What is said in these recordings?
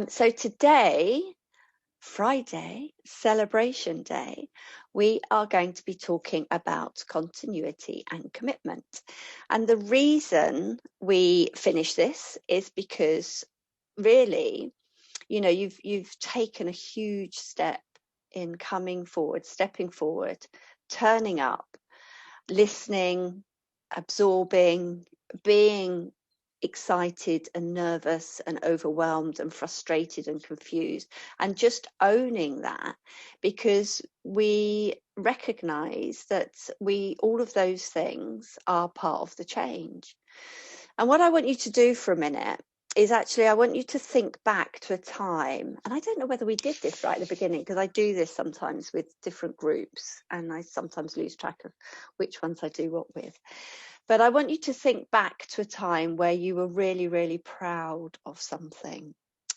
So today, Friday, Celebration Day, we are going to be talking about continuity and commitment. And the reason we finish this is because really, you know, you've taken a huge step in coming forward, stepping forward, turning up, listening, absorbing, being excited and nervous and overwhelmed and frustrated and confused, and just owning that, because we recognize that all of those things are part of the change. And what I want you to do for a minute is actually, I want you to think back to a time, and I don't know whether we did this right at the beginning, because I do this sometimes with different groups and I sometimes lose track of which ones I do what with. But I want you to think back to a time where you were really, really proud of something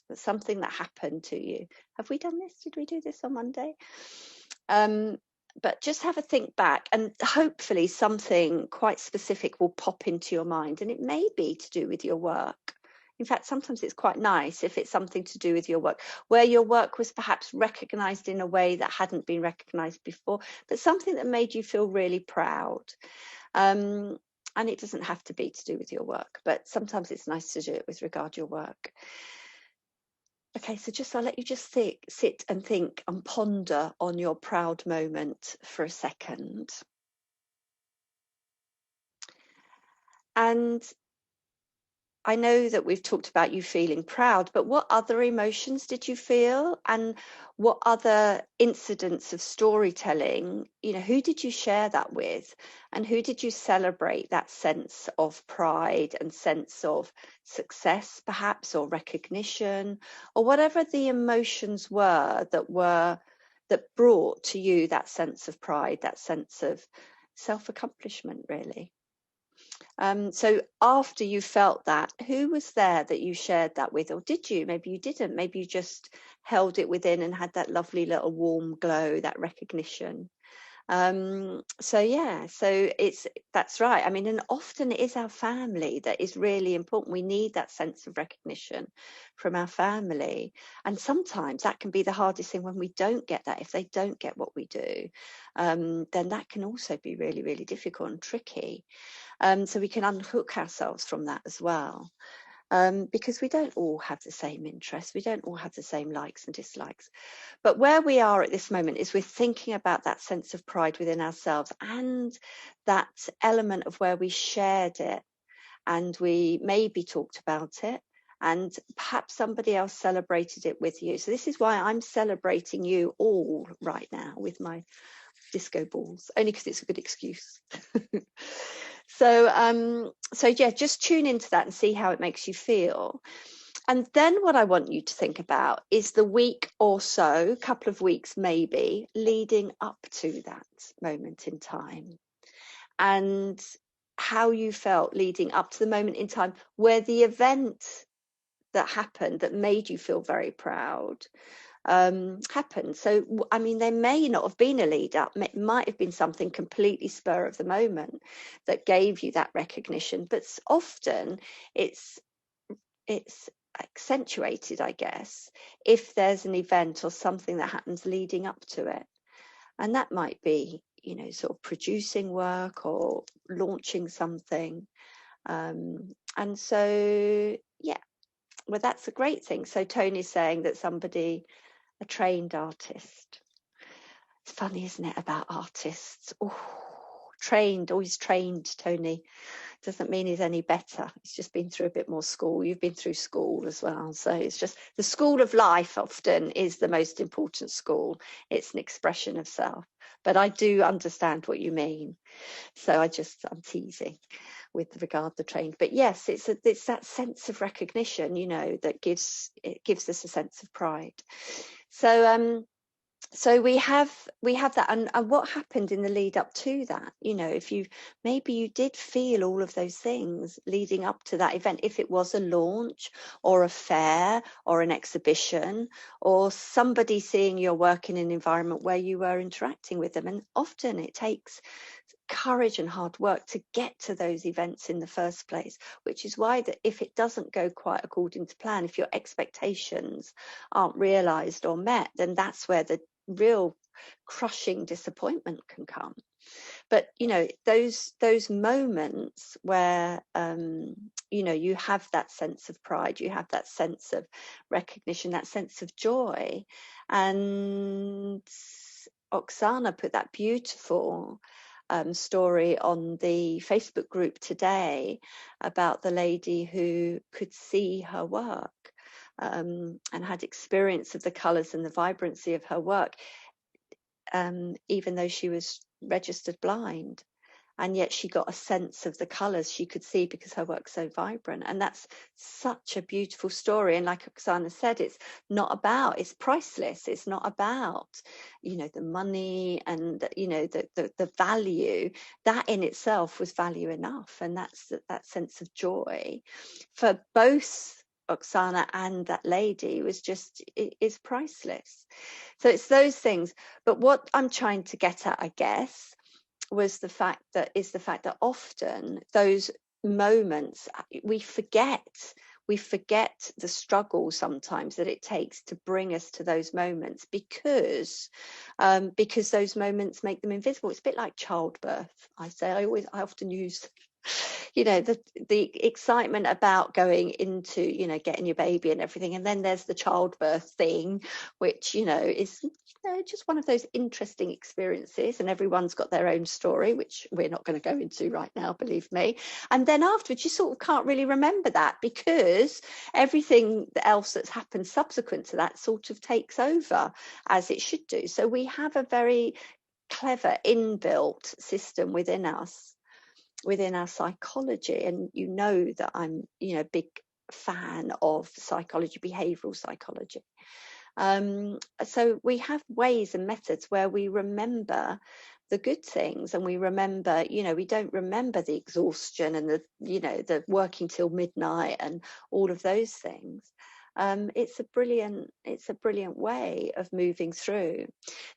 that happened to you. Have we done this? Did we do this on Monday? But just have a think back, and hopefully something quite specific will pop into your mind, and it may be to do with your work. In fact, sometimes it's quite nice if it's something to do with your work, where your work was perhaps recognised in a way that hadn't been recognised before, but something that made you feel really proud. And it doesn't have to be to do with your work, but sometimes it's nice to do it with regard to your work. Okay, so I'll let you just sit and think and ponder on your proud moment for a second. And I know that we've talked about you feeling proud, but what other emotions did you feel? And what other incidents of storytelling, who did you share that with? And who did you celebrate that sense of pride and sense of success, perhaps, or recognition, or whatever the emotions were that brought to you that sense of pride, that sense of self-accomplishment, really? So after you felt that, who was there that you shared that with? Or did you? Maybe you didn't. Maybe you just held it within and had that lovely little warm glow, that recognition. So that's right. I mean, and often it is our family that is really important. We need that sense of recognition from our family. And sometimes that can be the hardest thing when we don't get that. If they don't get what we do, then that can also be really, really difficult and tricky. So we can unhook ourselves from that as well. Because we don't all have the same interests, we don't all have the same likes and dislikes. But where we are at this moment is we're thinking about that sense of pride within ourselves, and that element of where we shared it and we maybe talked about it, and perhaps somebody else celebrated it with you. So this is why I'm celebrating you all right now with my disco balls, only because it's a good excuse. So yeah, just tune into that and see how it makes you feel. And then what I want you to think about is the week or so, couple of weeks maybe, leading up to that moment in time, and how you felt leading up to the moment in time where the event that happened that made you feel very proud happened. So, I mean, there may not have been a lead up. It might have been something completely spur of the moment that gave you that recognition. But often it's accentuated, I guess, if there's an event or something that happens leading up to it. And that might be, sort of producing work or launching something. And so, yeah, well, that's a great thing. So Tony's saying that a trained artist. It's funny, isn't it, about artists? Oh, trained, always trained, Tony. Doesn't mean he's any better. He's just been through a bit more school. You've been through school as well. So it's just the school of life often is the most important school. It's an expression of self. But I do understand what you mean. So I'm teasing with regard to trained. But yes, it's that sense of recognition, that gives us a sense of pride. So we have that, and what happened in the lead up to that, if maybe you did feel all of those things leading up to that event, if it was a launch or a fair or an exhibition or somebody seeing your work in an environment where you were interacting with them. And often it takes courage and hard work to get to those events in the first place, which is why that if it doesn't go quite according to plan, if your expectations aren't realized or met, then that's where the real crushing disappointment can come. But those moments where you have that sense of pride, you have that sense of recognition, that sense of joy. And Oksana put that beautiful story on the Facebook group today about the lady who could see her work and had experience of the colours and the vibrancy of her work, even though she was registered blind. And yet she got a sense of the colours she could see because her work's so vibrant. And that's such a beautiful story. And like Oksana said, it's priceless. It's not about, the money and, the value. That in itself was value enough. And that's that sense of joy for both Oksana and that lady is priceless. So it's those things. But what I'm trying to get at, I guess, was the fact that often those moments we forget the struggle sometimes that it takes to bring us to those moments, because those moments make them invisible. It's a bit like childbirth. I often use the excitement about going into getting your baby and everything, and then there's the childbirth thing, which is just one of those interesting experiences, and everyone's got their own story, which we're not going to go into right now, believe me. And then afterwards you sort of can't really remember that, because everything else that's happened subsequent to that sort of takes over, as it should do. So we have a very clever inbuilt system within us, within our psychology. And that I'm a big fan of psychology, behavioral psychology. So we have ways and methods where we remember the good things, and we remember, we don't remember the exhaustion and the working till midnight and all of those things. It's a brilliant way of moving through.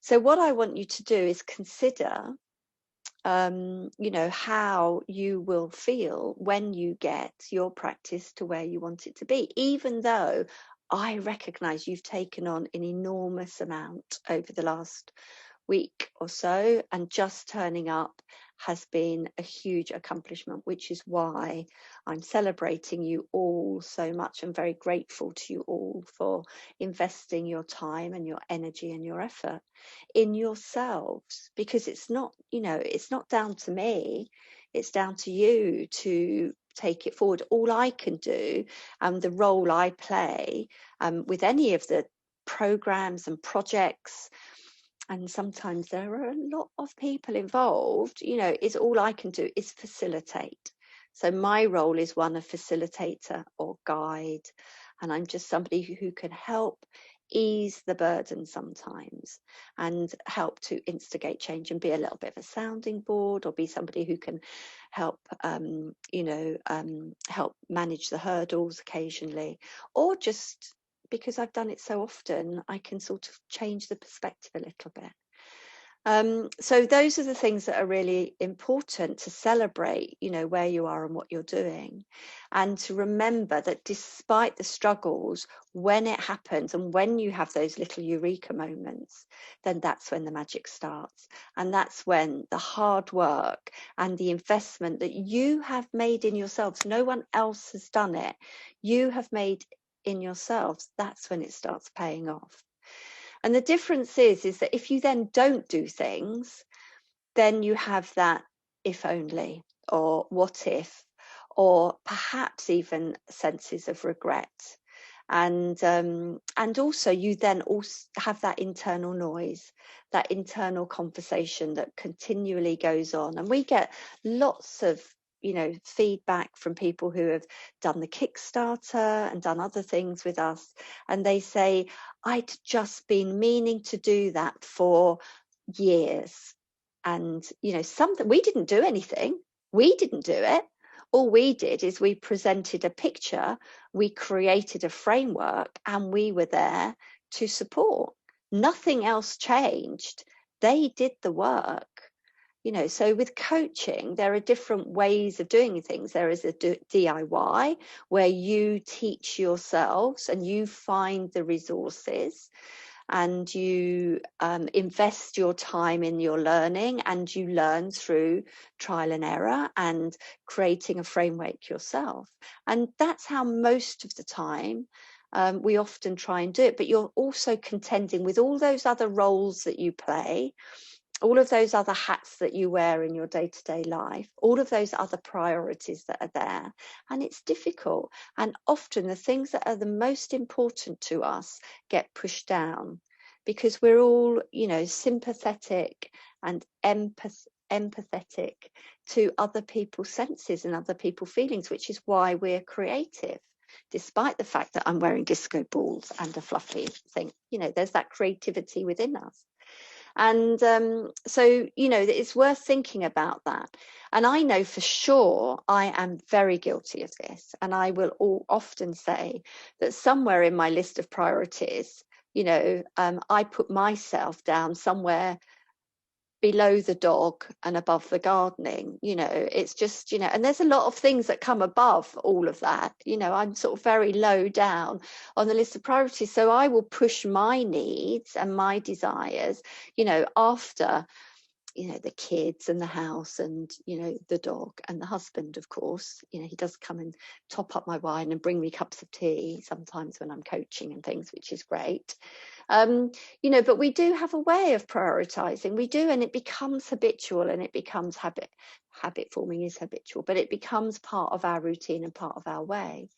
So what I want you to do is consider how you will feel when you get your practice to where you want it to be, even though I recognize you've taken on an enormous amount over the last week or so, and just turning up has been a huge accomplishment, which is why I'm celebrating you all so much. I'm very grateful to you all for investing your time and your energy and your effort in yourselves, because it's not down to me, it's down to you to take it forward. All I can do, and the role I play with any of the programs and projects, and sometimes there are a lot of people involved, is all I can do is facilitate. So my role is one of facilitator or guide, and I'm just somebody who can help ease the burden sometimes and help to instigate change, and be a little bit of a sounding board, or be somebody who can help help manage the hurdles occasionally, or just because I've done it so often, I can sort of change the perspective a little bit. So those are the things that are really important to celebrate, where you are and what you're doing, and to remember that despite the struggles, when it happens and when you have those little eureka moments, then that's when the magic starts. And that's when the hard work and the investment that you have made in yourselves, no one else has done it, you have made in yourselves, that's when it starts paying off. And the difference is that if you then don't do things, then you have that if only, or what if, or perhaps even senses of regret. And also you then also have that internal noise, that internal conversation that continually goes on. And we get lots of feedback from people who have done the Kickstarter and done other things with us, and they say, I'd just been meaning to do that for years, and something, we didn't do anything, we didn't do it. All we did is we presented a picture, we created a framework, and we were there to support. Nothing else changed. They did the work. So with coaching, there are different ways of doing things. There is a DIY where you teach yourselves and you find the resources and you invest your time in your learning, and you learn through trial and error and creating a framework yourself. And that's how most of the time we often try and do it. But you're also contending with all those other roles that you play, all of those other hats that you wear in your day-to-day life, all of those other priorities that are there. And it's difficult. And often the things that are the most important to us get pushed down because we're all, sympathetic and empathetic to other people's senses and other people's feelings, which is why we're creative. Despite the fact that I'm wearing disco balls and a fluffy thing, there's that creativity within us. And so, it's worth thinking about that. And I know for sure I am very guilty of this. And I will often say that somewhere in my list of priorities, I put myself down somewhere below the dog and above the gardening. It's just, and there's a lot of things that come above all of that. I'm sort of very low down on the list of priorities. So I will push my needs and my desires, after the kids and the house and the dog and the husband. Of course, he does come and top up my wine and bring me cups of tea sometimes when I'm coaching and things, which is great. But we do have a way of prioritizing. We do, and it becomes habitual, and it becomes habit forming is habitual, but it becomes part of our routine and part of our way.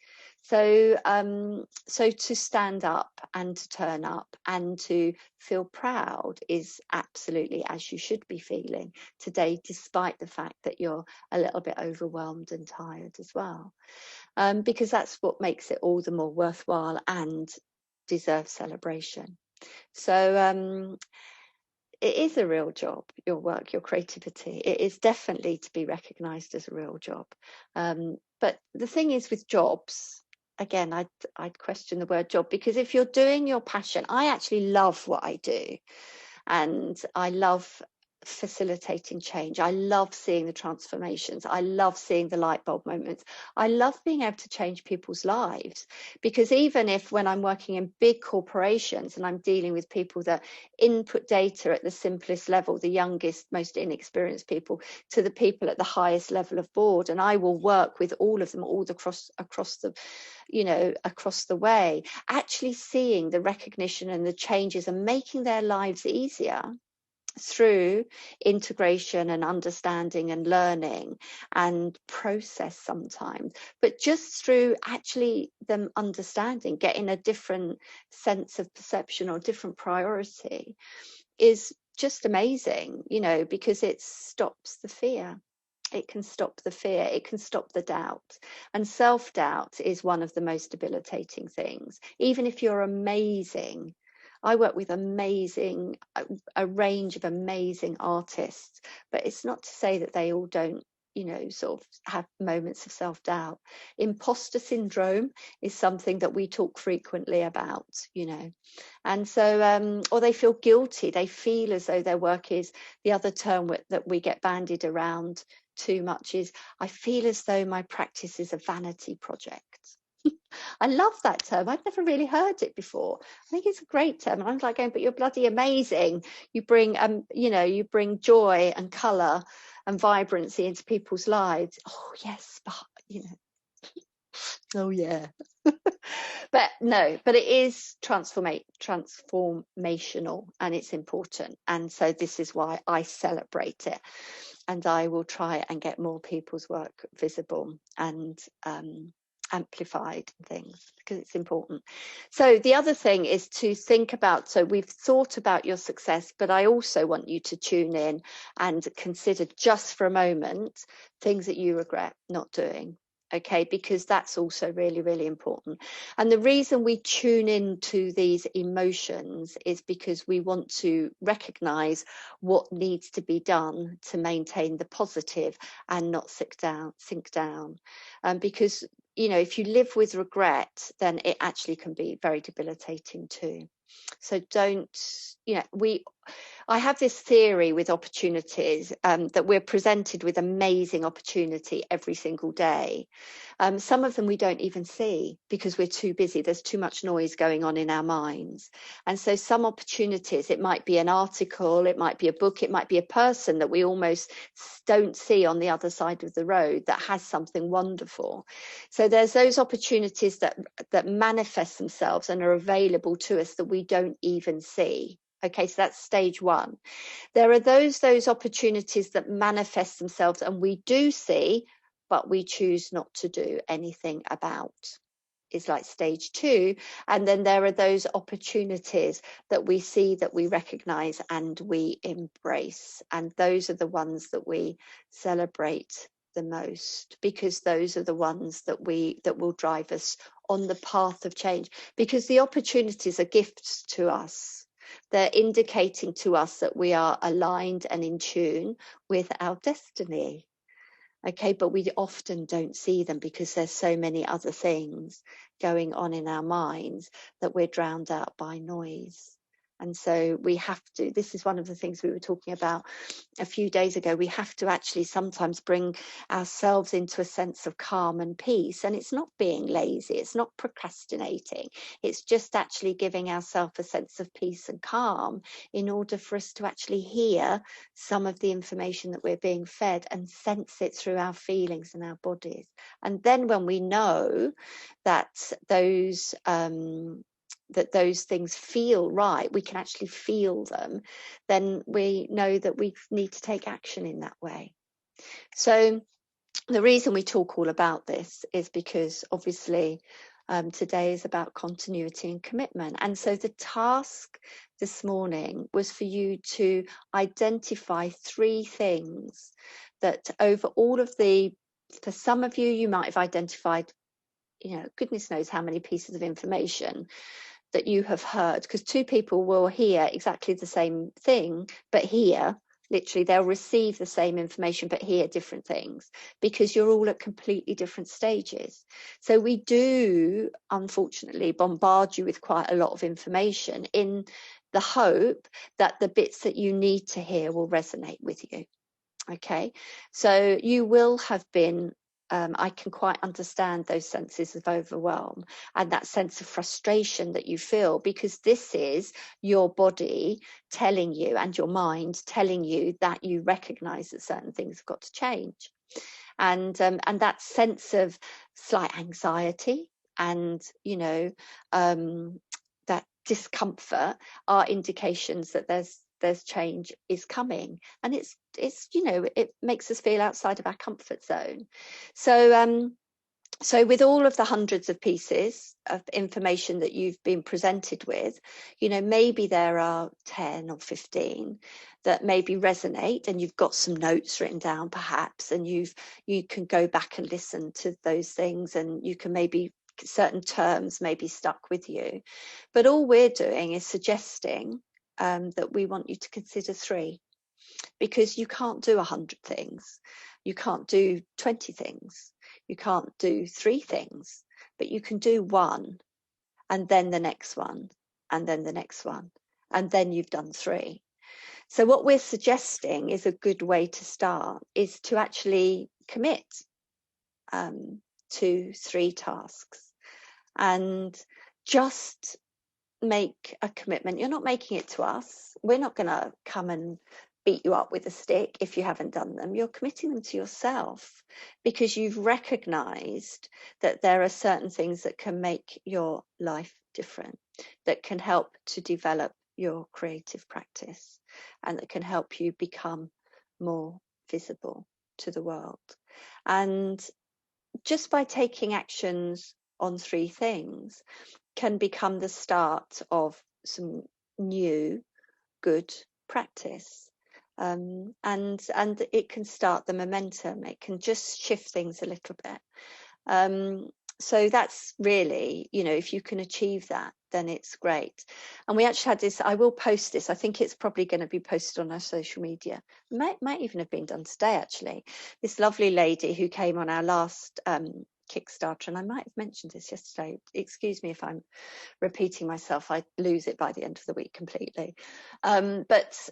So to stand up and to turn up and to feel proud is absolutely as you should be feeling today, despite the fact that you're a little bit overwhelmed and tired as well, because that's what makes it all the more worthwhile and deserves celebration. So it is a real job, your work, your creativity. It is definitely to be recognised as a real job. But the thing is with jobs, again, I'd question the word job, because if you're doing your passion, I actually love what I do. And I love facilitating change. I love seeing the transformations. I love seeing the light bulb moments. I love being able to change people's lives, because even if when I'm working in big corporations and I'm dealing with people that input data at the simplest level, the youngest, most inexperienced people, to the people at the highest level of board, and I will work with all of them all across the way, actually seeing the recognition and the changes and making their lives easier through integration and understanding and learning and process sometimes, but just through actually them understanding, getting a different sense of perception or different priority, is just amazing, because it stops the fear. It can stop the fear, it can stop the doubt. And self-doubt is one of the most debilitating things. Even if you're amazing, I work with a range of amazing artists, but it's not to say that they all don't, sort of have moments of self-doubt. Imposter syndrome is something that we talk frequently about, and so, or they feel guilty. They feel as though their work is, the other term that we get bandied around too much is, I feel as though my practice is a vanity project. I love that term. I've never really heard it before. I think it's a great term. And I'm like going, but you're bloody amazing. You bring, you bring joy and colour and vibrancy into people's lives. Oh yes, but oh yeah. But it is transformational, and it's important. And so this is why I celebrate it, and I will try and get more people's work visible and amplified and things, because it's important. So the other thing is to think about, so we've thought about your success, but I also want you to tune in and consider just for a moment things that you regret not doing. Okay, because that's also really, really important. And the reason we tune into these emotions is because we want to recognize what needs to be done to maintain the positive and not sink down. Because if you live with regret, then it actually can be very debilitating too. So don't, I have this theory with opportunities, that we're presented with amazing opportunity every single day. Some of them we don't even see because we're too busy. There's too much noise going on in our minds. And so some opportunities, it might be an article, it might be a book, it might be a person that we almost don't see on the other side of the road that has something wonderful. So there's those opportunities that manifest themselves and are available to us that we don't even see. Okay, so that's stage one. There are those opportunities that manifest themselves and we do see, but we choose not to do anything about. Is like stage two. And then there are those opportunities that we see, that we recognize and we embrace. And those are the ones that we celebrate the most, because those are the ones that will drive us on the path of change, because the opportunities are gifts to us. They're indicating to us that we are aligned and in tune with our destiny. Okay, but we often don't see them because there's so many other things going on in our minds that we're drowned out by noise. And so we have to, this is one of the things we were talking about a few days ago, we have to actually sometimes bring ourselves into a sense of calm and peace. And it's not being lazy, it's not procrastinating, it's just actually giving ourselves a sense of peace and calm in order for us to actually hear some of the information that we're being fed and sense it through our feelings and our bodies. And then when we know that those things feel right, we can actually feel them, then we know that we need to take action in that way. So the reason we talk all about this is because obviously today is about continuity and commitment. And so the task this morning was for you to identify 3 things that over all of for some of you, you might have identified, goodness knows how many pieces of information that you have heard, because 2 people will hear exactly the same thing, but literally they'll receive the same information but hear different things, because you're all at completely different stages. So we do unfortunately bombard you with quite a lot of information in the hope that the bits that you need to hear will resonate with you. Okay, so you will have been I can quite understand those senses of overwhelm and that sense of frustration that you feel, because this is your body telling you and your mind telling you that you recognize that certain things have got to change. And that sense of slight anxiety and, that discomfort are indications that there's change is coming, and it's it makes us feel outside of our comfort zone. So with all of the hundreds of pieces of information that you've been presented with, maybe there are 10 or 15 that maybe resonate, and you've got some notes written down perhaps, and you can go back and listen to those things, and you can maybe certain terms may be stuck with you. But all we're doing is suggesting that we want you to consider 3, because you can't do 100 things, you can't do 20 things, you can't do 3 things, but you can do 1, and then the next one, and then the next one, and then you've done 3. So what we're suggesting is a good way to start is to actually commit to 3 tasks and just make a commitment. You're not making it to us. We're not going to come and beat you up with a stick if you haven't done them. You're committing them to yourself because you've recognized that there are certain things that can make your life different, that can help to develop your creative practice, and that can help you become more visible to the world. And just by taking actions on 3 things can become the start of some new good practice, and it can start the momentum. It can just shift things a little bit. So that's really, if you can achieve that, then it's great. And we actually had this, I will post this, I think it's probably going to be posted on our social media. Might even have been done today actually. This lovely lady who came on our last Kickstarter, and I might have mentioned this yesterday. Excuse me if I'm repeating myself. I lose it by the end of the week completely. But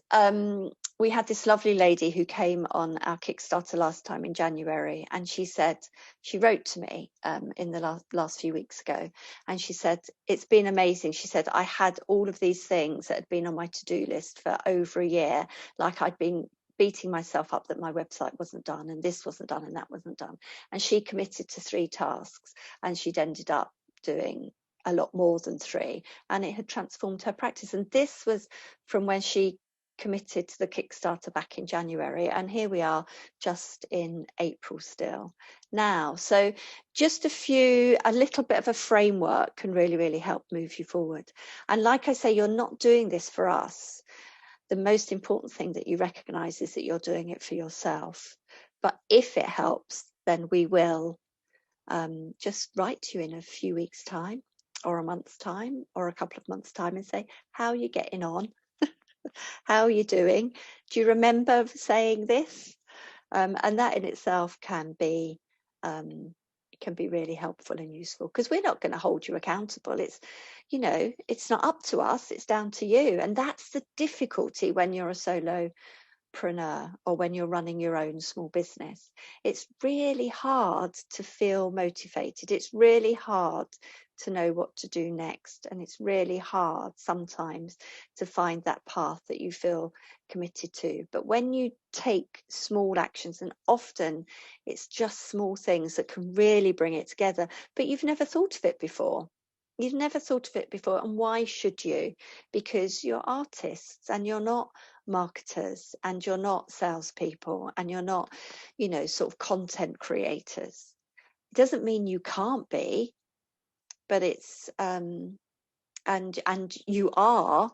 we had this lovely lady who came on our Kickstarter last time in January, and she said, she wrote to me in the last few weeks ago, and she said, it's been amazing. She said, I had all of these things that had been on my to-do list for over a year, like I'd been beating myself up that my website wasn't done and this wasn't done and that wasn't done. And she committed to 3 tasks, and she'd ended up doing a lot more than 3, and it had transformed her practice. And this was from when she committed to the Kickstarter back in January, and here we are just in April still now. So just a little bit of a framework can really help move you forward. And like I say, you're not doing this for us. The most important thing that you recognize is that you're doing it for yourself. But if it helps, then we will just write to you in a few weeks' time, or a month's time, or a couple of months' time, and say, how are you getting on? How are you doing? Do you remember saying this? And that in itself can be really helpful and useful, because we're not going to hold you accountable. It's, you know, it's not up to us, it's down to you. And that's the difficulty when you're a solopreneur or when you're running your own small business. It's really hard to feel motivated. It's really hard to know what to do next. And it's really hard sometimes to find that path that you feel committed to. But when you take small actions, and often it's just small things that can really bring it together, but you've never thought of it before. You've never thought of it before. And why should you? Because you're artists and you're not marketers, and you're not salespeople, and you're not, you know, sort of content creators. It doesn't mean you can't be, but it's and you are,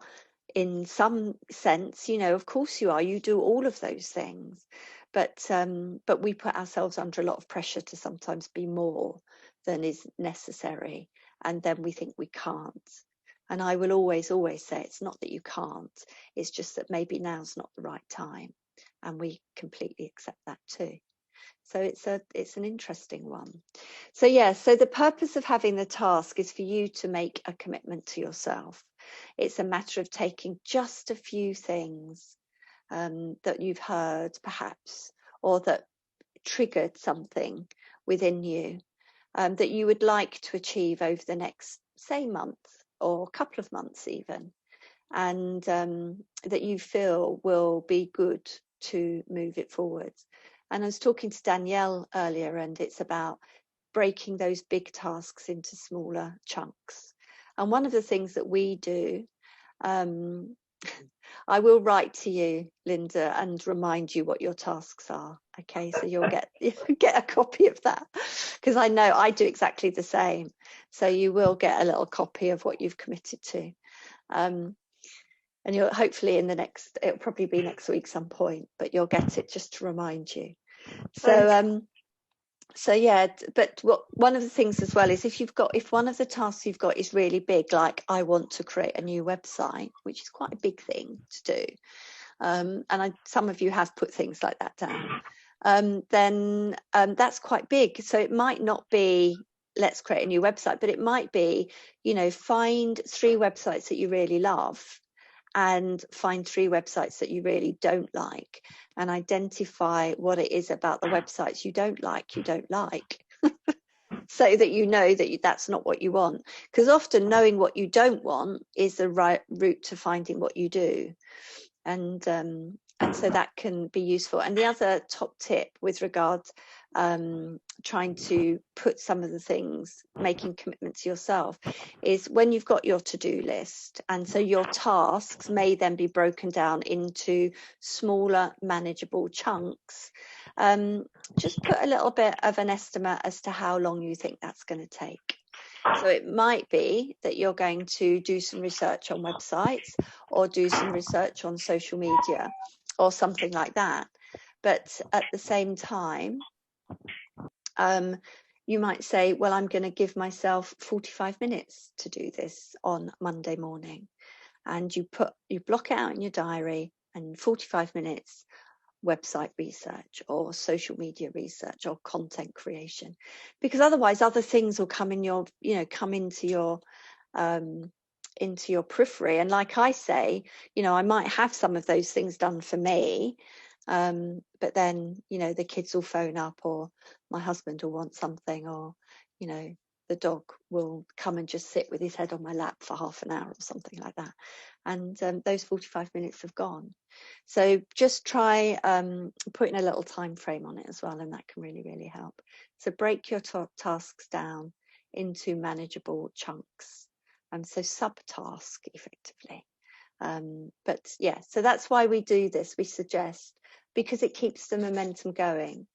in some sense, you know, of course you are. You do all of those things, but we put ourselves under a lot of pressure to sometimes be more than is necessary, and then we think we can't. And I will always say, it's not that you can't, it's just that maybe now's not the right time, and we completely accept that too. So it's an interesting one. So yeah, so the purpose of having the task is for you to make a commitment to yourself. It's a matter of taking just a few things that you've heard perhaps, or that triggered something within you that you would like to achieve over the next, say, month or a couple of months even, and that you feel will be good to move it forward. And I was talking to Danielle earlier, and it's about breaking those big tasks into smaller chunks. And one of the things that we do, I will write to you, Linda, and remind you what your tasks are. Okay, so you'll get a copy of that, because I know I do exactly the same. So you will get a little copy of what you've committed to. And you'll hopefully it'll probably be next week some point, but you'll get it just to remind you. So yeah, but one of the things as well is if one of the tasks you've got is really big, like I want to create a new website, which is quite a big thing to do, and some of you have put things like that down, then that's quite big. So it might not be, let's create a new website, but it might be, you know, find 3 websites that you really love, and find 3 websites that you really don't like, and identify what it is about the websites you don't like so that you know that that's not what you want. Because often knowing what you don't want is the right route to finding what you do, and so that can be useful. And the other top tip with regards trying to put some of the things, making commitments yourself, is when you've got your to-do list, and so your tasks may then be broken down into smaller manageable chunks, just put a little bit of an estimate as to how long you think that's going to take. So it might be that you're going to do some research on websites, or do some research on social media, or something like that. But at the same time, you might say, well, I'm going to give myself 45 minutes to do this on Monday morning. And you block it out in your diary, and 45 minutes website research or social media research or content creation, because otherwise other things will come in your, come into your periphery. And like I say, I might have some of those things done for me, but then the kids will phone up, or my husband will want something, or the dog will come and just sit with his head on my lap for half an hour or something like that, and those 45 minutes have gone. So just try putting a little time frame on it as well, and that can really, really help. So break your tasks down into manageable chunks, and so subtask effectively. But yeah, so that's why we do this. We suggest, because it keeps the momentum going.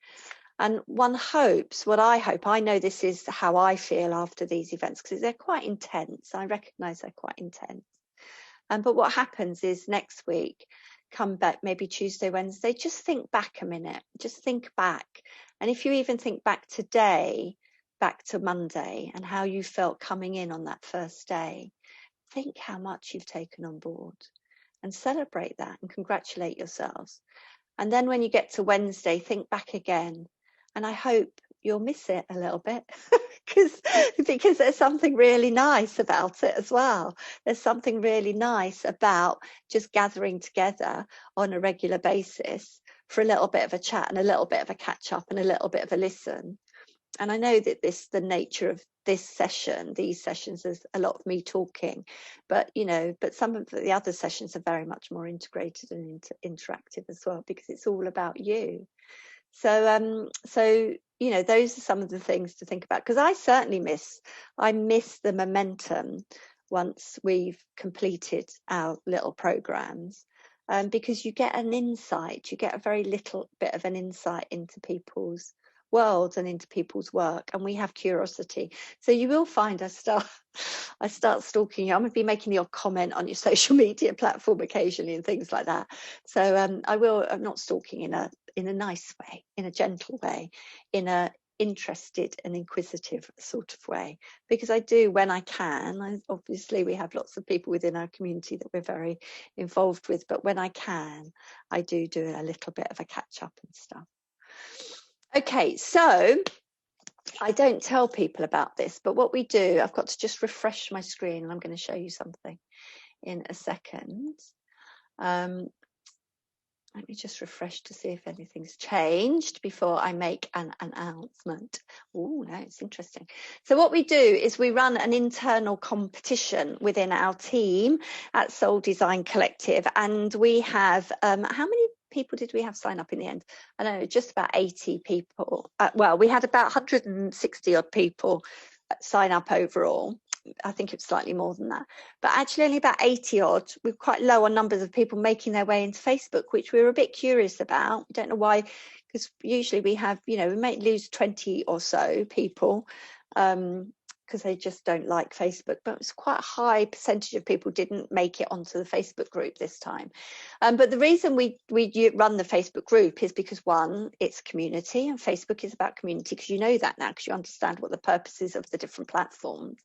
And one hopes, what I hope, I know this is how I feel after these events, because they're quite intense. I recognise they're quite intense. But what happens is next week, come back, maybe Tuesday, Wednesday, just think back a minute, just think back. And if you even think back today, back to Monday, and how you felt coming in on that first day, think how much you've taken on board, and celebrate that and congratulate yourselves. And then when you get to Wednesday, think back again. And I hope you'll miss it a little bit because there's something really nice about it as well. There's something really nice about just gathering together on a regular basis for a little bit of a chat and a little bit of a catch up and a little bit of a listen. And I know that the nature of this session, these sessions, is a lot of me talking, but some of the other sessions are very much more integrated and interactive as well, because it's all about you. So those are some of the things to think about, because I certainly miss the momentum once we've completed our little programs, because you get an insight, you get a very little bit of an insight into people's worlds and into people's work, and we have curiosity. So you will find I start stalking you. I'm going to be making the odd comment on your social media platform occasionally and things like that. So I'm not stalking in a nice way, in a gentle way, in a interested and inquisitive sort of way, because I do when I can. Obviously we have lots of people within our community that we're very involved with, but when I can, I do a little bit of a catch up and stuff. Okay, so I don't tell people about this, but what we do, I've got to just refresh my screen, and I'm going to show you something in a second. Let me just refresh to see if anything's changed before I make an announcement. Oh, no, it's interesting. So what we do is we run an internal competition within our team at Soul Design Collective, and we have, how many people did we have sign up in the end? I don't know, just about 80 people. Well, we had about 160 odd people sign up overall. I think it's slightly more than that, but actually only about 80 odd. We're quite low on numbers of people making their way into Facebook, which we were a bit curious about. We don't know why, because usually we have, we might lose 20 or so people because they just don't like Facebook, but it's quite a high percentage of people didn't make it onto the Facebook group this time. But the reason we run the Facebook group is because, one, it's community, and Facebook is about community, because you know that now, because you understand what the purpose is of the different platforms.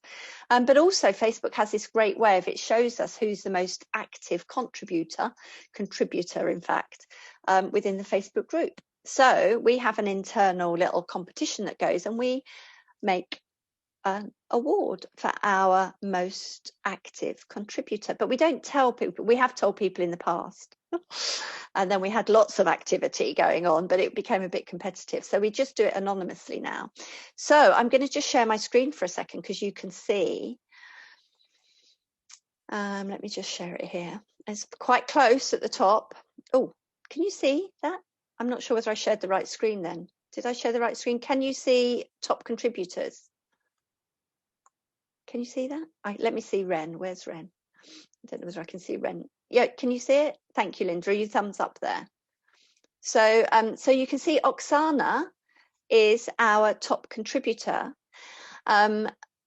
But also Facebook has this great way of, it shows us who's the most active contributor in fact, within the Facebook group. So we have an internal little competition that goes, and we make an award for our most active contributor. But we don't tell people. We have told people in the past. And then we had lots of activity going on, but it became a bit competitive. So we just do it anonymously now. So I'm going to just share my screen for a second, because you can see. Let me just share it here. It's quite close at the top. Oh, can you see that? I'm not sure whether I shared the right screen then. Did I share the right screen? Can you see top contributors? Can you see that? Let me see Ren. Where's Ren? I don't know whether I can see Ren. Yeah, can you see it? Thank you, Linda. You thumbs up there. So, so you can see Oksana is our top contributor.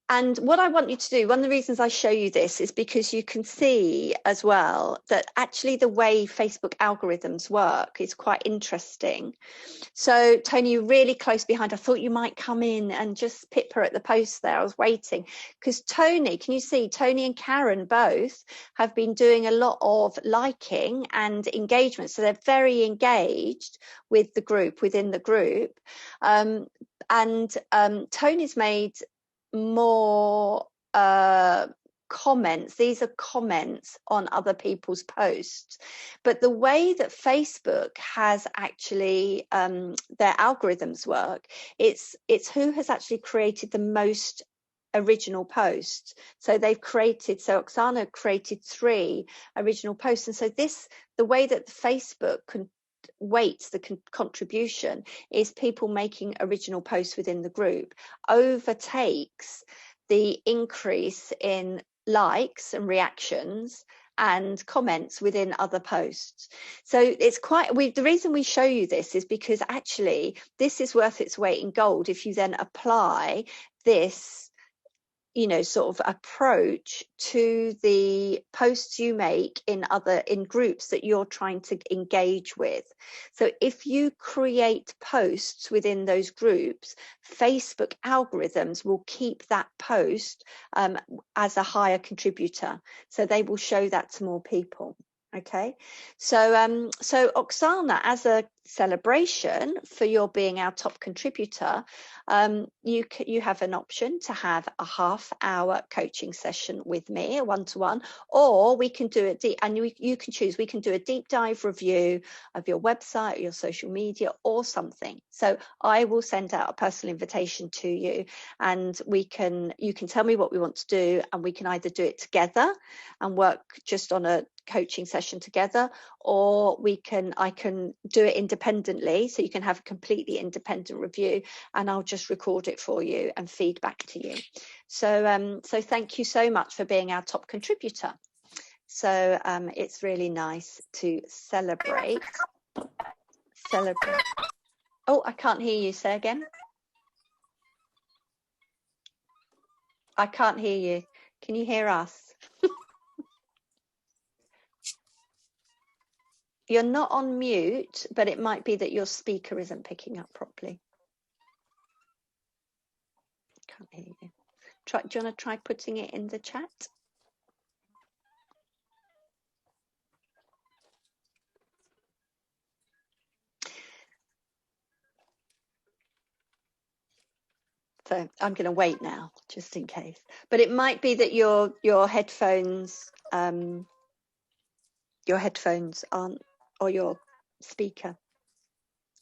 And what I want you to do, one of the reasons I show you this is because you can see as well that actually the way Facebook algorithms work is quite interesting. So Tony, you're really close behind. I thought you might come in and just pip her at the post there. I was waiting because Tony, can you see Tony and Karen both have been doing a lot of liking and engagement. So they're very engaged with the group, within the group. Tony's made more comments. These are comments on other people's posts, but the way that Facebook has actually their algorithms work, it's who has actually created the most original posts. So Oksana created 3 original posts, and so the way that Facebook weights the contribution is people making original posts within the group overtakes the increase in likes and reactions and comments within other posts. So it's the reason we show you this is because actually this is worth its weight in gold if you then apply this sort of approach to the posts you make in groups that you're trying to engage with. So if you create posts within those groups, Facebook algorithms will keep that post as a higher contributor. So they will show that to more people. Okay, so Oksana, as a celebration for your being our top contributor, you have an option to have a half-hour coaching session with me, a one-to-one, or we can do it and you can choose. We can do a deep dive review of your website, or your social media, or something. So I will send out a personal invitation to you, and you can tell me what we want to do, and we can either do it together and work just on a coaching session together, or I can do it independently, so you can have a completely independent review, and I'll just record it for you and feed back to you. So thank you so much for being our top contributor. So it's really nice to celebrate. Oh, I can't hear you. Say again. I can't hear you. Can you hear us? You're not on mute, but it might be that your speaker isn't picking up properly. Can't hear you. Do you want to try putting it in the chat? So I'm going to wait now, just in case. But it might be that your headphones aren't, or your speaker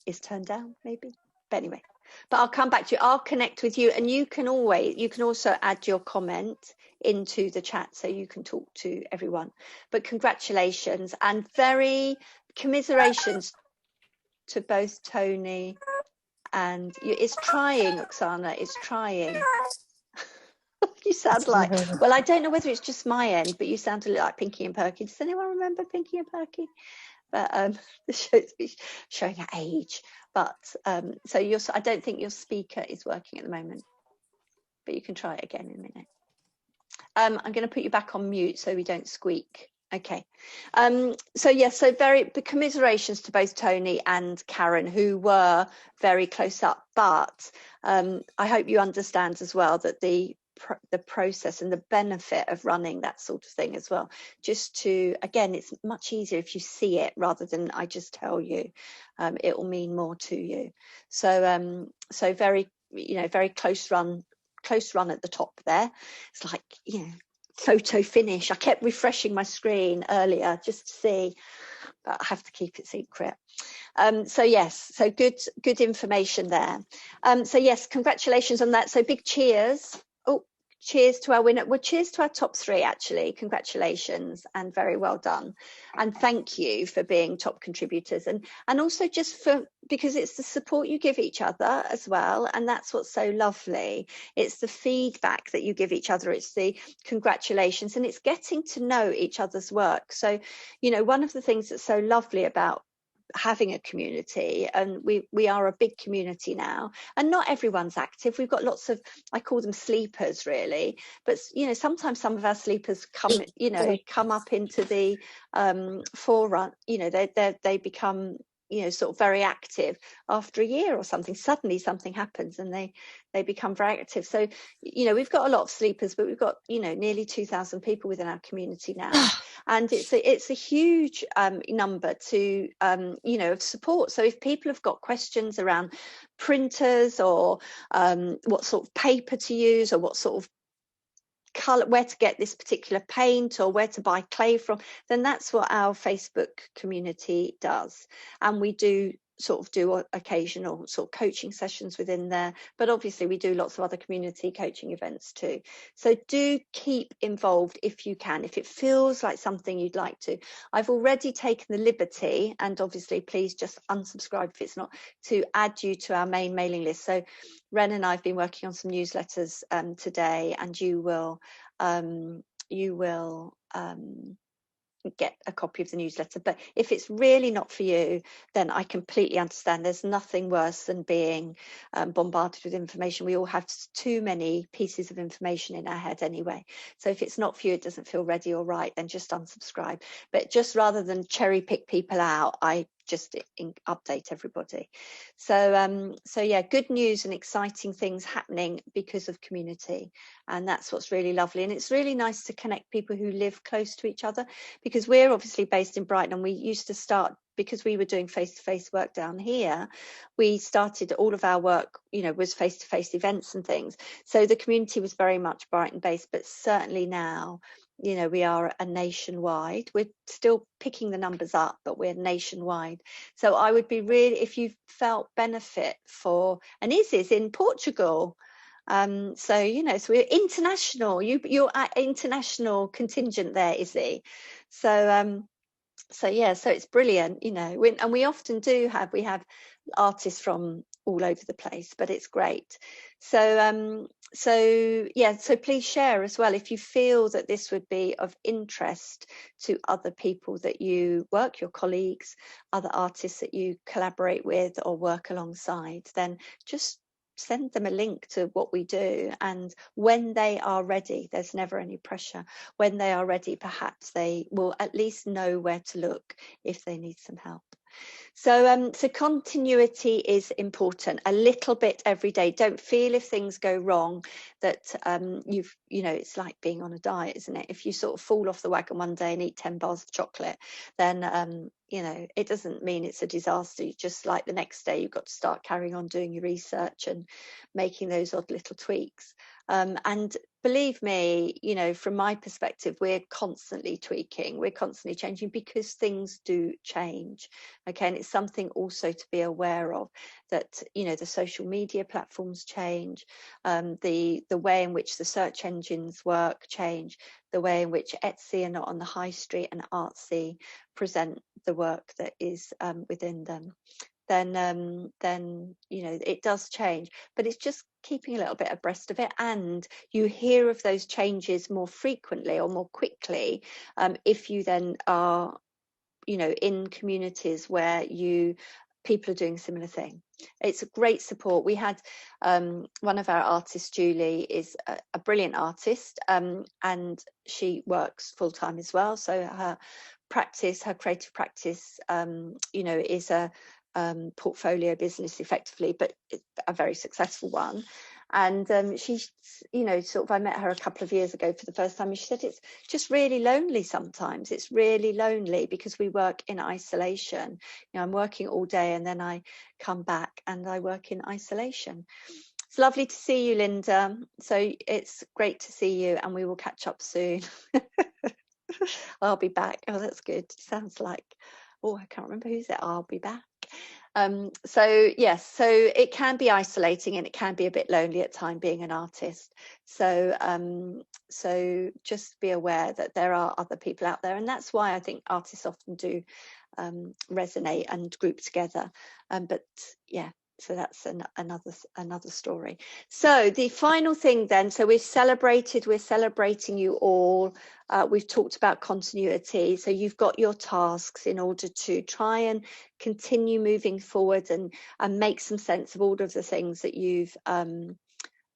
is turned down, maybe. But anyway, but I'll come back to you. I'll connect with you, and you can also add your comment into the chat so you can talk to everyone. But congratulations and very commiserations to both Tony and you. It's trying, Oksana, it's trying. You sound like, well, I don't know whether it's just my end, but you sound a little like Pinky and Perky. Does anyone remember Pinky and Perky? But the show's showing our age. But so I don't think your speaker is working at the moment, but you can try it again in a minute. I'm going to put you back on mute so we don't squeak. Okay. So yes, so very commiserations to both Tony and Karen, who were very close up. But I hope you understand as well that the process and the benefit of running that sort of thing as well, just to, again, it's much easier if you see it rather than I just tell you. It will mean more to you. So so very, very close run at the top there. It's like, photo finish. I kept refreshing my screen earlier just to see, but I have to keep it secret. So yes, so good information there. So yes, congratulations on that. So big cheers. Oh, cheers to our winner. Well, cheers to our top 3, actually. Congratulations and very well done. And thank you for being top contributors, and also just because it's the support you give each other as well. And that's what's so lovely. It's the feedback that you give each other. It's the congratulations, and it's getting to know each other's work. So, one of the things that's so lovely about having a community, and we are a big community now, and not everyone's active. We've got lots of, I call them sleepers really, but sometimes some of our sleepers come up into the forerun. They become sort of very active after a year or something. Suddenly something happens and they become very active. So we've got a lot of sleepers, but we've got nearly 2,000 people within our community now, and it's a huge number to of support. So if people have got questions around printers, or what sort of paper to use, or what sort of color, where to get this particular paint, or where to buy clay from, then that's what our Facebook community does. And we do occasional sort of coaching sessions within there, but obviously we do lots of other community coaching events too. So do keep involved if you can, if it feels like something you'd like to. I've already taken the liberty, and obviously please just unsubscribe if it's not, to add you to our main mailing list. So Ren and I have been working on some newsletters today, and you will get a copy of the newsletter. But if it's really not for you, then I completely understand. There's nothing worse than being bombarded with information. We all have too many pieces of information in our head anyway. So if it's not for you, it doesn't feel ready or right, then just unsubscribe. But just rather than cherry pick people out, I just update everybody. So yeah, good news and exciting things happening because of community, and that's what's really lovely. And it's really nice to connect people who live close to each other, because we're obviously based in Brighton, and we used to start, because we were doing face-to-face work down here, we started all of our work was face-to-face events and things. So the community was very much Brighton based, but certainly now we are a nationwide. We're still picking the numbers up, but we're nationwide. So I would be really, if you felt benefit for, and Izzy's in Portugal, so we're international. You're at international contingent there, Izzy. So yeah, so it's brilliant, and we often do we have artists from all over the place, but it's great. So yeah, so please share as well if you feel that this would be of interest to other people that you work, your colleagues, other artists that you collaborate with or work alongside, then just send them a link to what we do. And when they are ready, there's never any pressure. When they are ready, perhaps they will at least know where to look if they need some help. So continuity is important. A little bit every day. Don't feel if things go wrong that it's like being on a diet, isn't it? If you sort of fall off the wagon one day and eat 10 bars of chocolate, then it doesn't mean it's a disaster. Just like the next day, you've got to start carrying on doing your research and making those odd little tweaks. And believe me, from my perspective, we're constantly tweaking, we're constantly changing, because things do change. Okay, and it's something also to be aware of, that the social media platforms change, the way in which the search engines work change, the way in which Etsy and not on the high street and Artsy present the work that is within them. Then it does change, but it's just keeping a little bit abreast of it. And you hear of those changes more frequently or more quickly if you then are in communities where people are doing a similar thing. It's a great support. We had one of our artists, Julie, is a brilliant artist, and she works full-time as well. So her creative practice is a portfolio business effectively, but a very successful one. And she's sort of, I met her a couple of years ago for the first time, and she said it's just really lonely sometimes. It's really lonely because we work in isolation. I'm working all day and then I come back and I work in isolation. It's lovely to see you, Linda. So it's great to see you, and we will catch up soon. I'll be back. Oh, that's good. Sounds like, I can't remember who's it. I'll be back. So yes, so it can be isolating and it can be a bit lonely at time being an artist. So just be aware that there are other people out there, and that's why I think artists often do resonate and group together. But yeah, So that's another story. So the final thing then, so we're celebrating you all. We've talked about continuity. So you've got your tasks in order to try and continue moving forward and make some sense of all of the things that you've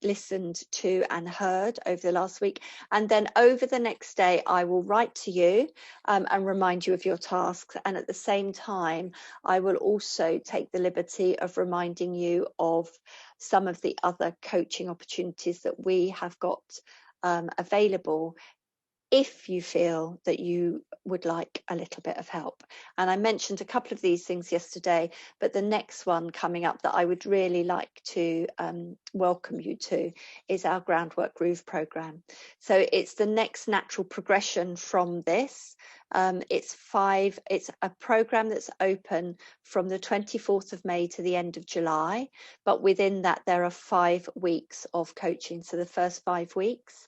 listened to and heard over the last week. And then over the next day, I will write to you and remind you of your tasks. And at the same time, I will also take the liberty of reminding you of some of the other coaching opportunities that we have got available, if you feel that you would like a little bit of help. And I mentioned a couple of these things yesterday, but the next one coming up that I would really like to welcome you to is our Groundwork Groove program. So it's the next natural progression from this. It's a program that's open from the 24th of May to the end of July, but within that there are 5 weeks of coaching. So the first 5 weeks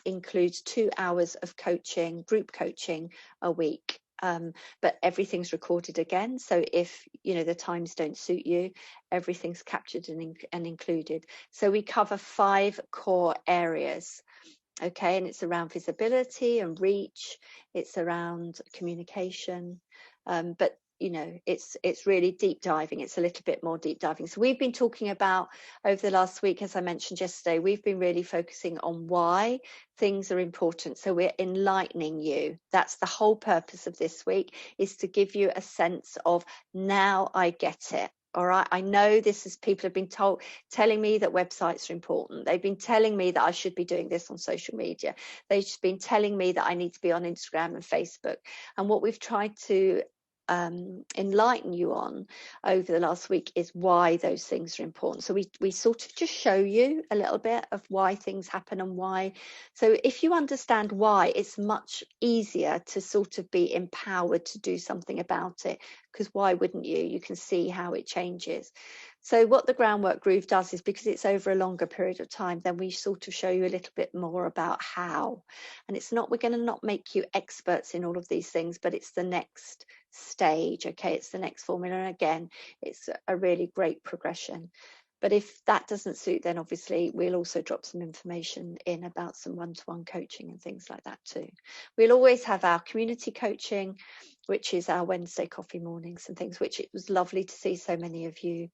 includes 2 hours of coaching, group coaching a week, but everything's recorded again. So if the times don't suit you, everything's captured and included. So we cover 5 core areas. Okay, and it's around visibility and reach. It's around communication, but it's really deep diving. It's a little bit more deep diving. So we've been talking about, over the last week, as I mentioned yesterday, we've been really focusing on why things are important. So we're enlightening you. That's the whole purpose of this week, is to give you a sense of, now I get it. All right, I know people have been telling me that websites are important. They've been telling me that I should be doing this on social media. They've just been telling me that I need to be on Instagram and Facebook. And what we've tried to enlighten you on over the last week is why those things are important. So we sort of just show you a little bit of why things happen and why. So if you understand why, it's much easier to sort of be empowered to do something about it, because why wouldn't you? You can see how it changes. So what the Groundwork Groove does is, because it's over a longer period of time, then we sort of show you a little bit more about how. And we're going to not make you experts in all of these things, but it's the next stage. Okay, it's the next formula. And again, it's a really great progression. But if that doesn't suit, then obviously we'll also drop some information in about some one-to-one coaching and things like that too. We'll always have our community coaching, which is our Wednesday coffee mornings and things, which it was lovely to see so many of you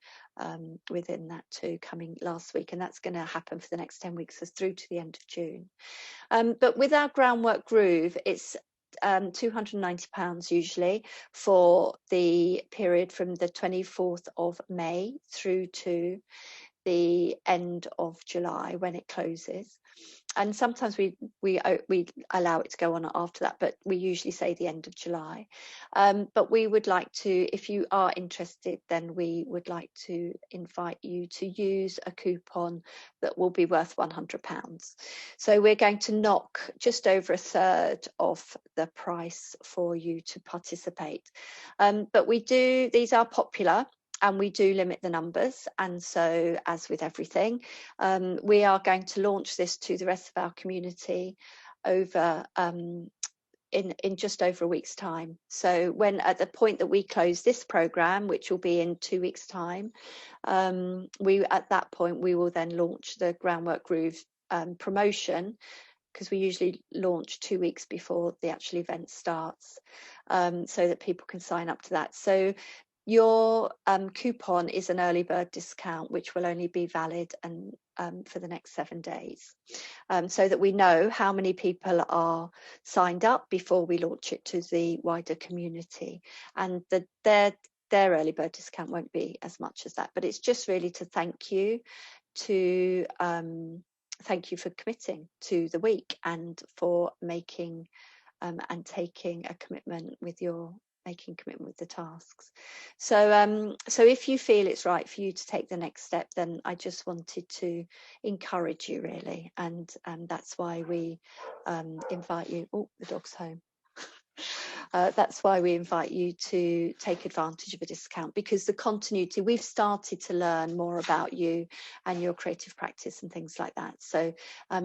within that too coming last week. And that's going to happen for the next 10 weeks, so through to the end of June. But with our Groundwork Groove, it's £290 usually for the period from the 24th of May through to the end of July when it closes. And sometimes we allow it to go on after that, but we usually say the end of July. But we would like to, if you are interested, then we would like to invite you to use a coupon that will be worth £100. So we're going to knock just over a third off the price for you to participate. But these are popular, and we do limit the numbers. And so, as with everything, we are going to launch this to the rest of our community over in just over a week's time. So when at the point that we close this program, which will be in 2 weeks' time, at that point we will then launch the Groundwork Groove promotion, because we usually launch 2 weeks before the actual event starts, so that people can sign up to that. So your coupon is an early bird discount, which will only be valid for the next 7 days, so that we know how many people are signed up before we launch it to the wider community. And their early bird discount won't be as much as that, but it's just really to thank you for committing to the week and for making and taking a commitment with the tasks. So if you feel it's right for you to take the next step, then I just wanted to encourage you, really, and that's why we invite you. Oh, the dog's home. That's why we invite you to take advantage of a discount, because the continuity, we've started to learn more about you and your creative practice and things like that. So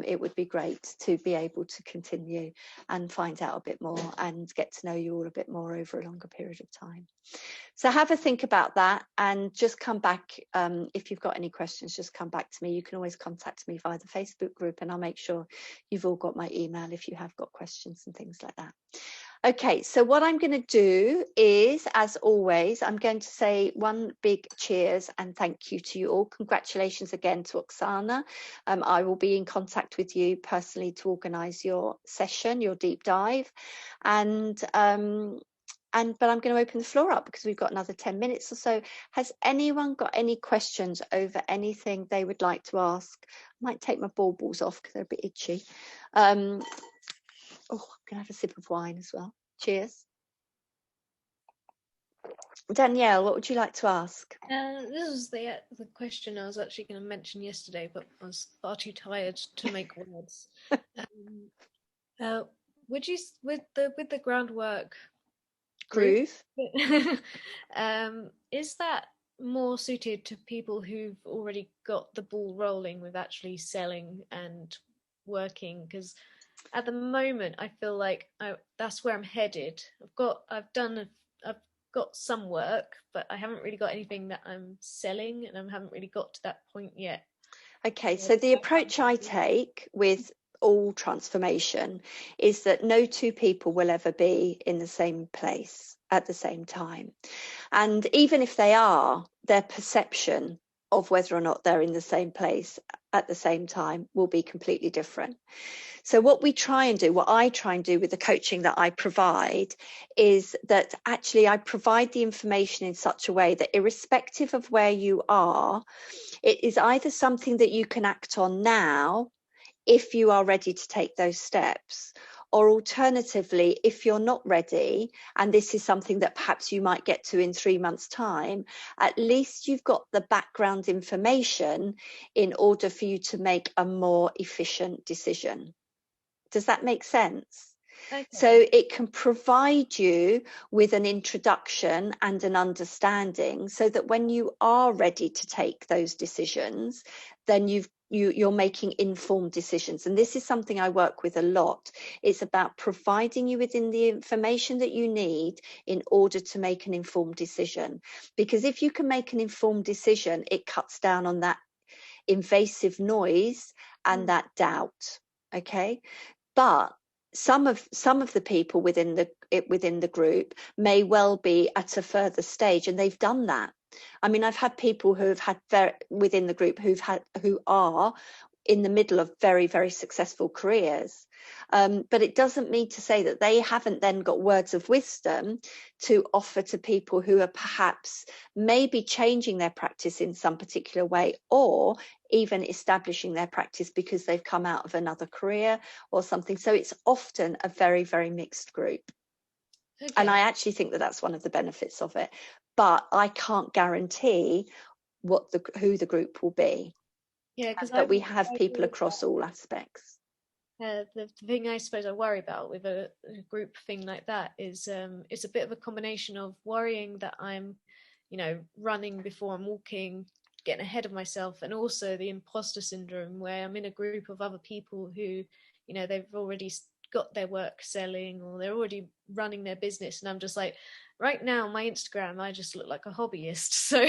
it would be great to be able to continue and find out a bit more and get to know you all a bit more over a longer period of time. So have a think about that, and just come back. If you've got any questions, just come back to me. You can always contact me via the Facebook group, and I'll make sure you've all got my email if you have got questions and things like that. Okay, so what I'm going to do is, as always, I'm going to say one big cheers and thank you to you all. Congratulations again to Oksana. I will be in contact with you personally to organise your session, your deep dive, but I'm going to open the floor up because we've got another 10 minutes or so. Has anyone got any questions over anything they would like to ask? I might take my baubles off because they're a bit itchy. I'm going to have a sip of wine as well. Cheers. Danielle, what would you like to ask? This was the question I was actually going to mention yesterday, but I was far too tired to make words. Would you, with the groundwork Groove. Is that more suited to people who've already got the ball rolling with actually selling and working? Because at the moment I feel like that's where I'm headed. I've got some work, but I haven't really got anything that I'm selling, and I haven't really got to that point yet. Okay, so the approach I take with all transformation is that no two people will ever be in the same place at the same time. And even if they are, their perception of whether or not they're in the same place at the same time will be completely different. So what I try and do with the coaching that I provide is that actually I provide the information in such a way that irrespective of where you are, it is either something that you can act on now if you are ready to take those steps, or alternatively, if you're not ready, and this is something that perhaps you might get to in 3 months' time, at least you've got the background information in order for you to make a more efficient decision. Does that make sense? Okay. So it can provide you with an introduction and an understanding so that when you are ready to take those decisions, then you're making informed decisions. And this is something I work with a lot. It's about providing you with the information that you need in order to make an informed decision. Because if you can make an informed decision, it cuts down on that invasive noise and that doubt. Okay. But some of the people within the group may well be at a further stage, and they've done that. I mean, I've had people who have had within the group who are in the middle of very, very successful careers. But it doesn't mean to say that they haven't then got words of wisdom to offer to people who are perhaps maybe changing their practice in some particular way, or even establishing their practice because they've come out of another career or something. So it's often a very, very mixed group. Okay. And I actually think that that's one of the benefits of it. But I can't guarantee who the group will be. Yeah, but we have people across all aspects. The thing I suppose I worry about with a group thing like that is it's a bit of a combination of worrying that I'm, running before I'm walking, getting ahead of myself, and also the imposter syndrome where I'm in a group of other people who, they've already got their work selling or they're already running their business, and I'm just like, right now my Instagram, I just look like a hobbyist. So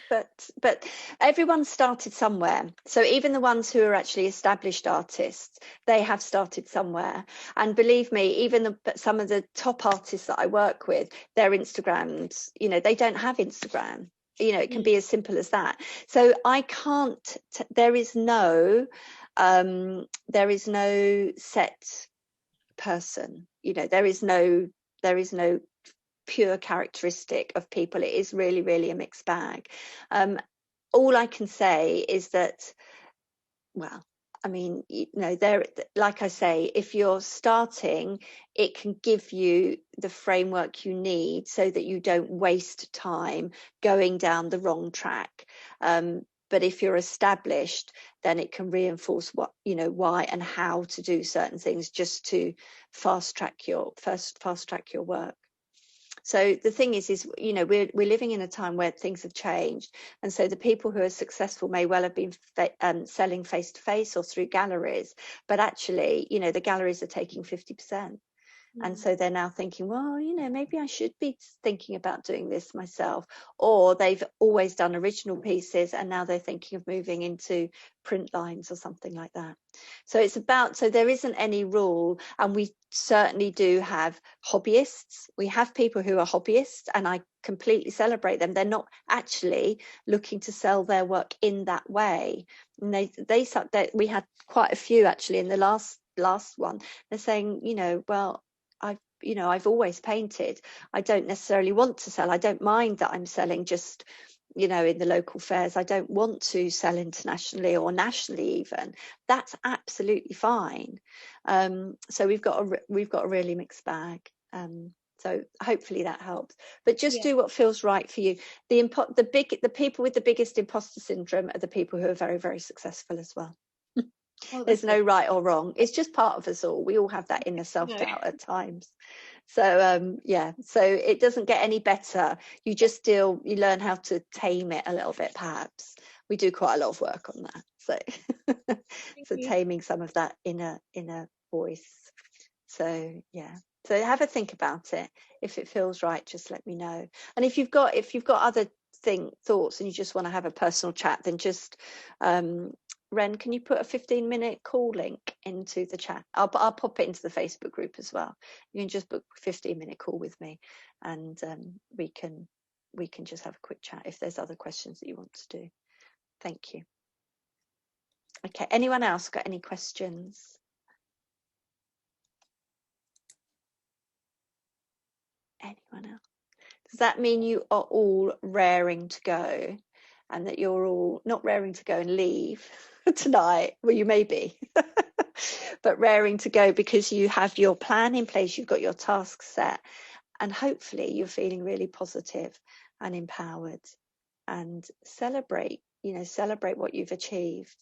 but everyone started somewhere. So even the ones who are actually established artists, they have started somewhere. And believe me, even some of the top artists that I work with, their Instagrams, they don't have Instagram. It can be as simple as that. So I can't, there is no set person, there is no pure characteristic of people. It is really, really a mixed bag. All I can say is that, well, I mean, like I say, if you're starting, it can give you the framework you need so that you don't waste time going down the wrong track. But if you're established, then it can reinforce what, you know, why and how to do certain things, just to fast track your work. So the thing is, you know, we're living in a time where things have changed, and so the people who are successful may well have been selling face to face or through galleries, but actually, you know, the galleries are taking 50%. And so they're now thinking, well, you know, maybe I should be thinking about doing this myself. Or they've always done original pieces and now they're thinking of moving into print lines or something like that. So it's about, so there isn't any rule. And we certainly do have hobbyists. We have people who are hobbyists, and I completely celebrate them. They're not actually looking to sell their work in that way. And we had quite a few actually in the last one. They're saying, you know, well, I've always painted. I don't necessarily want to sell. I don't mind that I'm selling just, you know, in the local fairs. I don't want to sell internationally or nationally even. That's absolutely fine. So we've got a really mixed bag. So hopefully that helps. But just do what feels right for you. The people with the biggest imposter syndrome are the people who are very, very successful as well. There's no right or wrong. It's just part of us all. We all have that inner self-doubt at times. So so it doesn't get any better. You just you learn how to tame it a little bit, perhaps. We do quite a lot of work on that. So so taming some of that inner voice. So so have a think about it. If it feels right, just let me know. And if you've got other thoughts and you just want to have a personal chat, then just Ren, can you put a 15-minute call link into the chat? I'll pop it into the Facebook group as well. You can just book a 15-minute call with me, and we can just have a quick chat if there's other questions that you want to do. Thank you. Okay, anyone else got any questions? Anyone else? Does that mean you are all raring to go, and that you're all not raring to go and leave tonight? Well, you may be, but raring to go because you have your plan in place, you've got your tasks set, and hopefully you're feeling really positive and empowered. And celebrate what you've achieved.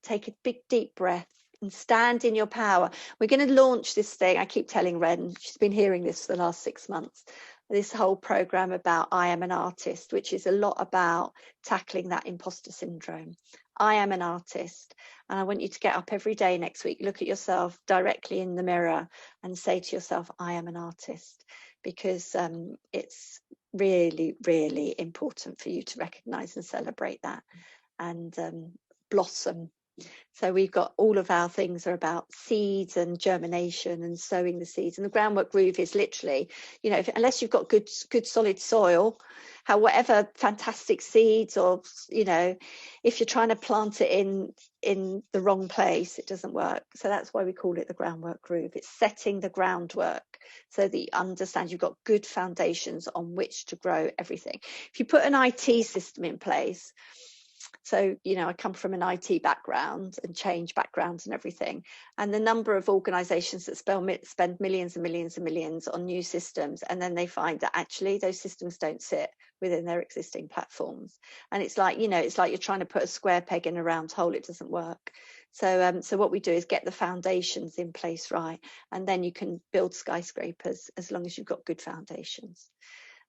Take a big deep breath and stand in your power. We're going to launch this thing. I keep telling Ren, she's been hearing this for the last 6 months, this whole program about I am an artist, which is a lot about tackling that imposter syndrome. I am an artist, and I want you to get up every day next week, look at yourself directly in the mirror and say to yourself, I am an artist, because it's really, really important for you to recognize and celebrate that and blossom. So we've got all of our things are about seeds and germination and sowing the seeds. And the groundwork groove is literally, you know, unless you've got good solid soil, whatever fantastic seeds, or, you know, if you're trying to plant it in the wrong place, it doesn't work. So that's why we call it the groundwork groove. It's setting the groundwork so that you understand you've got good foundations on which to grow everything. If you put an IT system in place, so, you know, I come from an IT background and change backgrounds and everything. And the number of organizations that spend millions and millions and millions on new systems, and then they find that actually those systems don't sit within their existing platforms. And it's like, you know, it's like you're trying to put a square peg in a round hole. It doesn't work. So, so what we do is get the foundations in place right, and then you can build skyscrapers as long as you've got good foundations.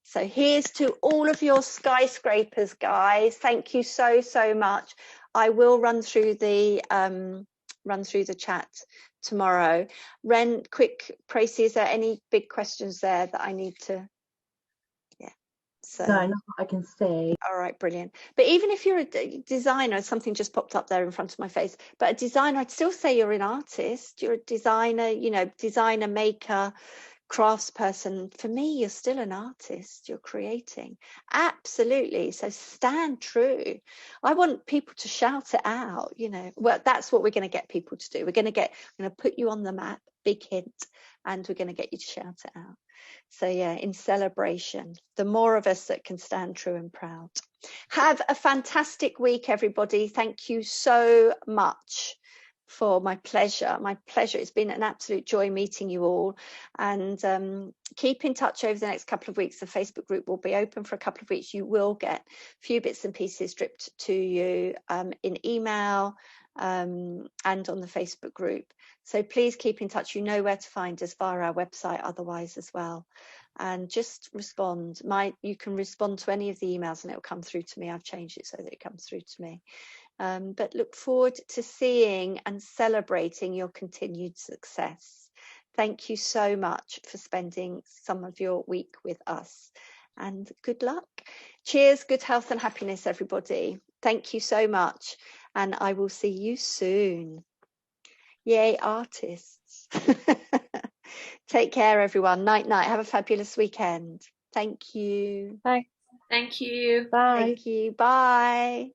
So here's to all of your skyscrapers, guys. Thank you so much. I will run through the chat tomorrow. Ren, quick, Tracy, is there any big questions there that I need to? Yeah. So no, not what I can see. All right, brilliant. But even if you're a designer, something just popped up there in front of my face. But a designer, I'd still say you're an artist. You're a designer, you know, designer, maker, craftsperson. For me, you're still an artist. You're creating. Absolutely. So stand true. I want people to shout it out, you know. Well, that's what we're going to get people to do. We're going to put you on the map, big hint, and we're going to get you to shout it out. So yeah, in celebration, the more of us that can stand true and proud. Have a fantastic week, everybody. Thank you so much. for my pleasure. It's been an absolute joy meeting you all, and keep in touch over the next couple of weeks. The Facebook group will be open for a couple of weeks. You will get a few bits and pieces dripped to you in email and on the Facebook group. So please keep in touch. You know where to find us via our website otherwise as well. And just respond. You can respond to any of the emails and it will come through to me. I've changed it so that it comes through to me. But look forward to seeing and celebrating your continued success. Thank you so much for spending some of your week with us, and good luck. Cheers, good health and happiness, everybody. Thank you so much, and I will see you soon. Yay, artists. Take care, everyone. Night, night. Have a fabulous weekend. Thank you. Bye. Thank you. Bye. Thank you. Bye.